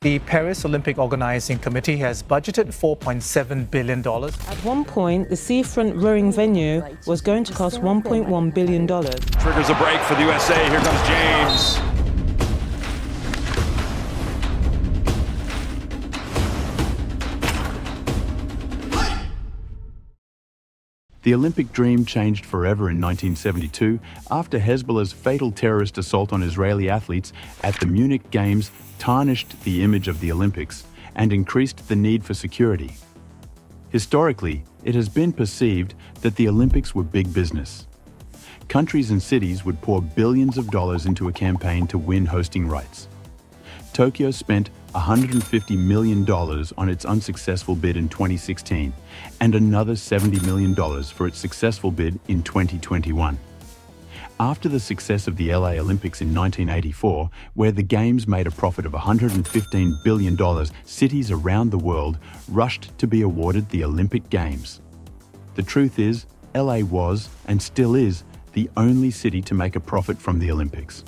The Paris Olympic Organizing Committee has budgeted $4.7 billion. At one point, the seafront rowing venue was going to cost $1.1 billion. Triggers a break for the USA. Here comes James. The Olympic dream changed forever in 1972 after Hezbollah's fatal terrorist assault on Israeli athletes at the Munich Games tarnished the image of the Olympics and increased the need for security. Historically, it has been perceived that the Olympics were big business. Countries and cities would pour billions of dollars into a campaign to win hosting rights. Tokyo spent $150 million on its unsuccessful bid in 2016 and another $70 million for its successful bid in 2021. After the success of the LA Olympics in 1984, where the Games made a profit of $115 billion, cities around the world rushed to be awarded the Olympic Games. The truth is, LA was, and still is, the only city to make a profit from the Olympics.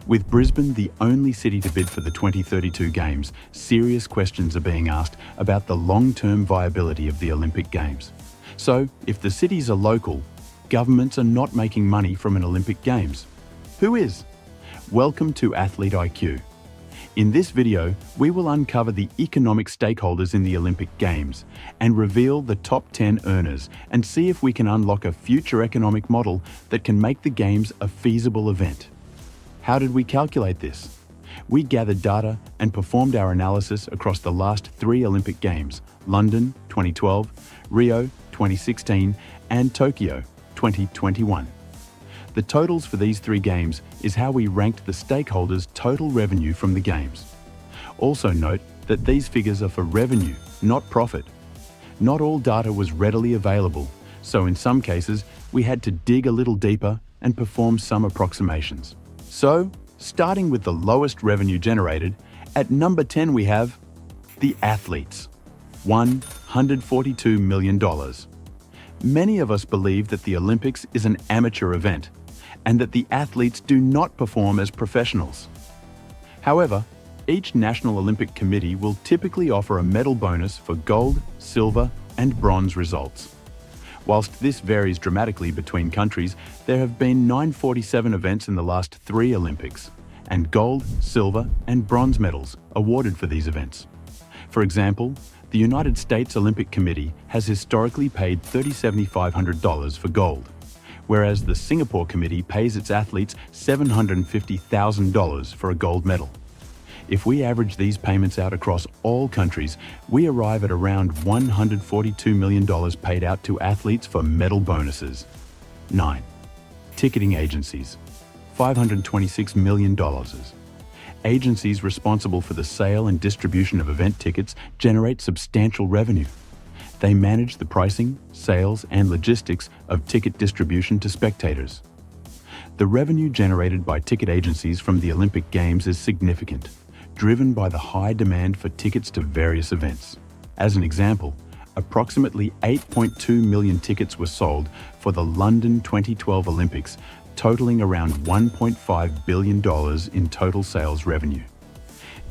With Brisbane the only city to bid for the 2032 Games, serious questions are being asked about the long-term viability of the Olympic Games. So, if the cities are local, governments are not making money from an Olympic Games. Who is? Welcome to Athlete IQ. In this video, we will uncover the economic stakeholders in the Olympic Games and reveal the top 10 earners and see if we can unlock a future economic model that can make the Games a feasible event. How did we calculate this? We gathered data and performed our analysis across the last 3 Olympic Games: London 2012, Rio 2016, and Tokyo 2021. The totals for these 3 games is how we ranked the stakeholders' total revenue from the Games. Also note that these figures are for revenue, not profit. Not all data was readily available, so in some cases we had to dig a little deeper and perform some approximations. So, starting with the lowest revenue generated, at number 10 we have the athletes, $142 million. Many of us believe that the Olympics is an amateur event and that the athletes do not perform as professionals. However, each National Olympic Committee will typically offer a medal bonus for gold, silver, and bronze results. Whilst this varies dramatically between countries, there have been 947 events in the last 3 Olympics, and gold, silver, and bronze medals awarded for these events. For example, the United States Olympic Committee has historically paid $3,750 for gold, whereas the Singapore Committee pays its athletes $750,000 for a gold medal. If we average these payments out across all countries, we arrive at around $142 million paid out to athletes for medal bonuses. 9. Ticketing agencies, $526 million. Agencies responsible for the sale and distribution of event tickets generate substantial revenue. They manage the pricing, sales, and logistics of ticket distribution to spectators. The revenue generated by ticket agencies from the Olympic Games is significant, driven by the high demand for tickets to various events. As an example, approximately 8.2 million tickets were sold for the London 2012 Olympics, totaling around $1.5 billion in total sales revenue.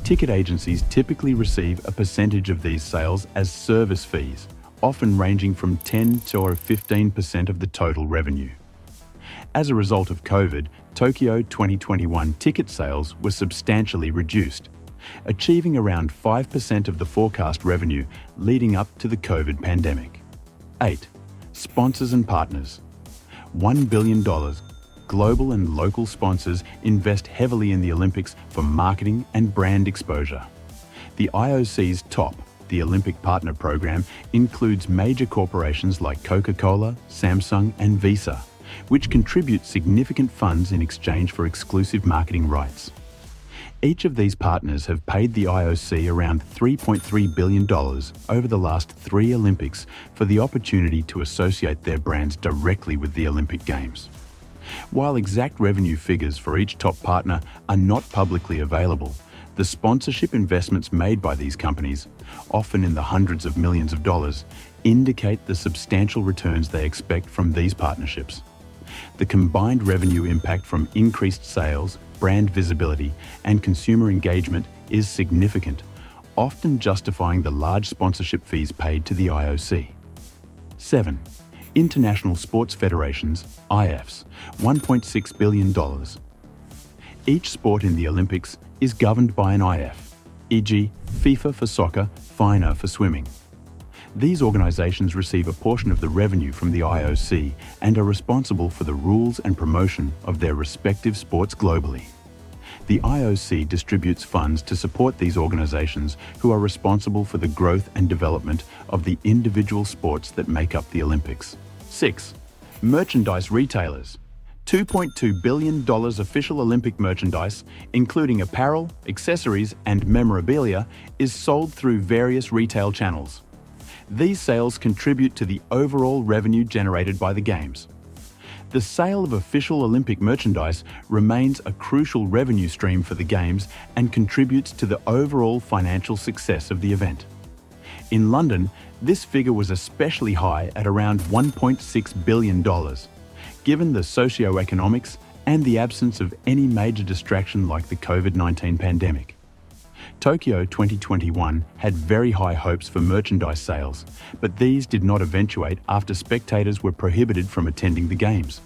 Ticket agencies typically receive a percentage of these sales as service fees, often ranging from 10 to 15% of the total revenue. As a result of COVID, Tokyo 2021 ticket sales were substantially reduced, achieving around 5% of the forecast revenue leading up to the COVID pandemic. 8. Sponsors and partners. $1 billion. Global and local sponsors invest heavily in the Olympics for marketing and brand exposure. The IOC's TOP, the Olympic Partner Program, includes major corporations like Coca-Cola, Samsung, and Visa, which contribute significant funds in exchange for exclusive marketing rights. Each of these partners have paid the IOC around $3.3 billion over the last 3 Olympics for the opportunity to associate their brands directly with the Olympic Games. While exact revenue figures for each top partner are not publicly available, the sponsorship investments made by these companies, often in the hundreds of millions of dollars, indicate the substantial returns they expect from these partnerships. The combined revenue impact from increased sales, brand visibility, and consumer engagement is significant, often justifying the large sponsorship fees paid to the IOC. 7. International Sports Federations, IFs, $1.6 billion. Each sport in the Olympics is governed by an IF, e.g. FIFA for soccer, FINA for swimming. These organisations receive a portion of the revenue from the IOC and are responsible for the rules and promotion of their respective sports globally. The IOC distributes funds to support these organisations who are responsible for the growth and development of the individual sports that make up the Olympics. 6. Merchandise retailers. $2.2 billion official Olympic merchandise, including apparel, accessories, and memorabilia, is sold through various retail channels. These sales contribute to the overall revenue generated by the Games. The sale of official Olympic merchandise remains a crucial revenue stream for the Games and contributes to the overall financial success of the event. In London, this figure was especially high at around $1.6 billion, given the socio-economics and the absence of any major distraction like the COVID-19 pandemic. Tokyo 2021 had very high hopes for merchandise sales, but these did not eventuate after spectators were prohibited from attending the Games.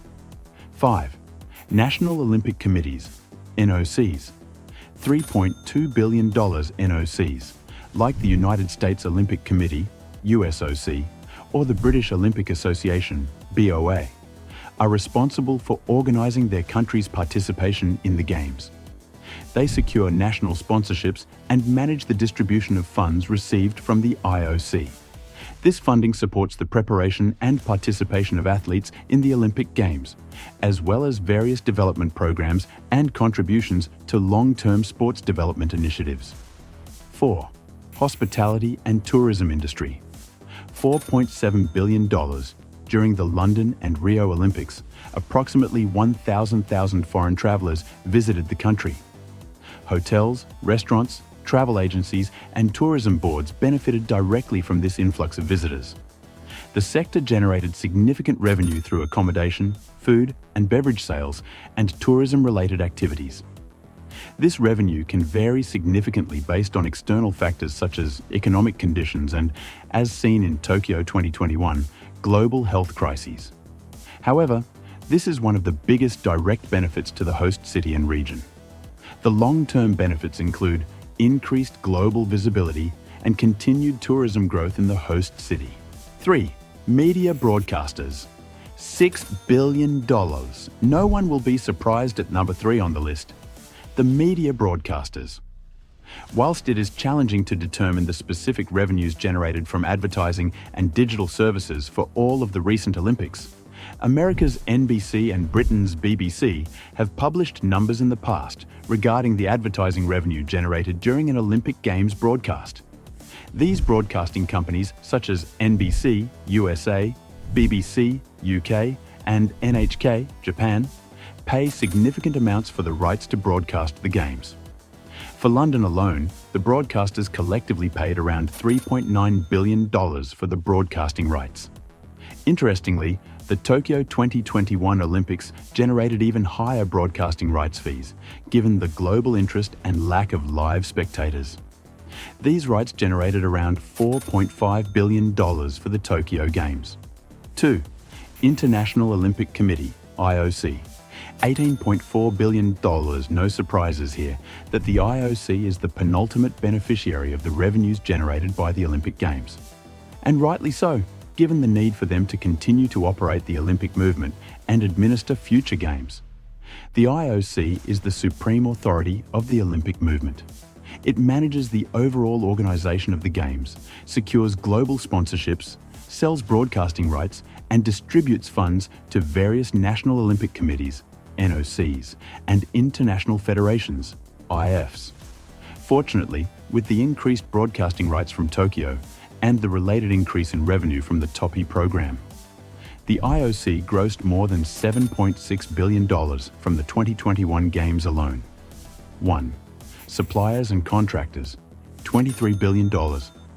5. National Olympic Committees, NOCs. $3.2 billion NOCs, like the United States Olympic Committee, USOC, or the British Olympic Association, BOA, are responsible for organising their country's participation in the Games. They secure national sponsorships and manage the distribution of funds received from the IOC. This funding supports the preparation and participation of athletes in the Olympic Games, as well as various development programs and contributions to long-term sports development initiatives. 4. Hospitality and tourism industry. $4.7 billion. During the London and Rio Olympics, approximately 1,000 foreign travellers visited the country. Hotels, restaurants, travel agencies, and tourism boards benefited directly from this influx of visitors. The sector generated significant revenue through accommodation, food and beverage sales, and tourism-related activities. This revenue can vary significantly based on external factors such as economic conditions and, as seen in Tokyo 2021, global health crises. However, this is one of the biggest direct benefits to the host city and region. The long-term benefits include increased global visibility and continued tourism growth in the host city. 3. Media broadcasters. $6 billion. No one will be surprised at number 3 on the list. The media broadcasters. Whilst it is challenging to determine the specific revenues generated from advertising and digital services for all of the recent Olympics, America's NBC and Britain's BBC have published numbers in the past regarding the advertising revenue generated during an Olympic Games broadcast. These broadcasting companies, such as NBC, USA, BBC, UK, and NHK, Japan, pay significant amounts for the rights to broadcast the Games. For London alone, the broadcasters collectively paid around $3.9 billion for the broadcasting rights. Interestingly, the Tokyo 2021 Olympics generated even higher broadcasting rights fees, given the global interest and lack of live spectators. These rights generated around $4.5 billion for the Tokyo Games. 2. International Olympic Committee, IOC. $18.4 billion. No surprises here that the IOC is the penultimate beneficiary of the revenues generated by the Olympic Games. And rightly so, given the need for them to continue to operate the Olympic movement and administer future Games. The IOC is the supreme authority of the Olympic movement. It manages the overall organisation of the Games, secures global sponsorships, sells broadcasting rights, and distributes funds to various national Olympic committees, NOCs, and international federations, IFs. Fortunately, with the increased broadcasting rights from Tokyo and the related increase in revenue from the TOPI program, the IOC grossed more than $7.6 billion from the 2021 Games alone. 1. Suppliers and contractors, $23 billion.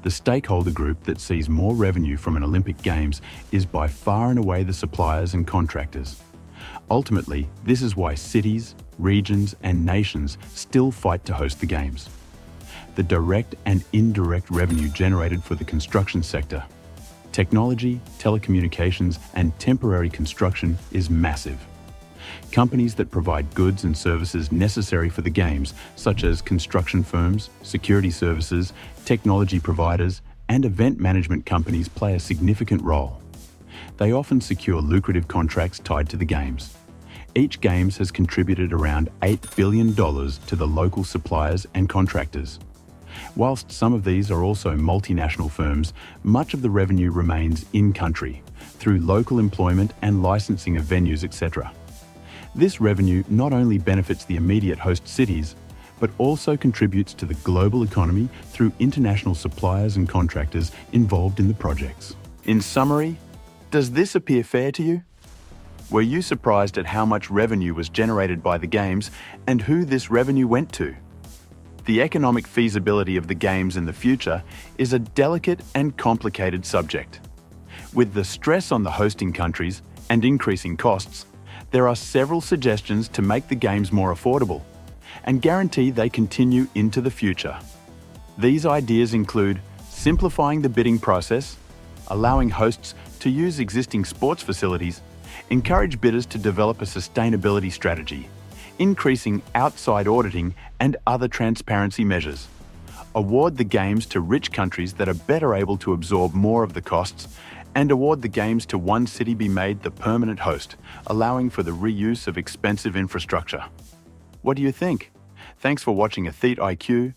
The stakeholder group that sees more revenue from an Olympic Games is by far and away the suppliers and contractors. Ultimately, this is why cities, regions, and nations still fight to host the Games. the direct and indirect revenue generated for the construction sector. Technology, telecommunications, and temporary construction is massive. Companies that provide goods and services necessary for the games, such as construction firms, security services, technology providers, and event management companies, play a significant role. They often secure lucrative contracts tied to the games. Each Games has contributed around $8 billion to the local suppliers and contractors. Whilst some of these are also multinational firms, much of the revenue remains in-country, through local employment and licensing of venues, etc. This revenue not only benefits the immediate host cities, but also contributes to the global economy through international suppliers and contractors involved in the projects. In summary, does this appear fair to you? Were you surprised at how much revenue was generated by the games and who this revenue went to? The economic feasibility of the games in the future is a delicate and complicated subject. With the stress on the hosting countries and increasing costs, there are several suggestions to make the games more affordable and guarantee they continue into the future. These ideas include simplifying the bidding process, allowing hosts to use existing sports facilities, encourage bidders to develop a sustainability strategy, increasing outside auditing and other transparency measures, award the games to rich countries that are better able to absorb more of the costs, and award the games to one city be made the permanent host, allowing for the reuse of expensive infrastructure. What do you think? Thanks for watching Athete IQ.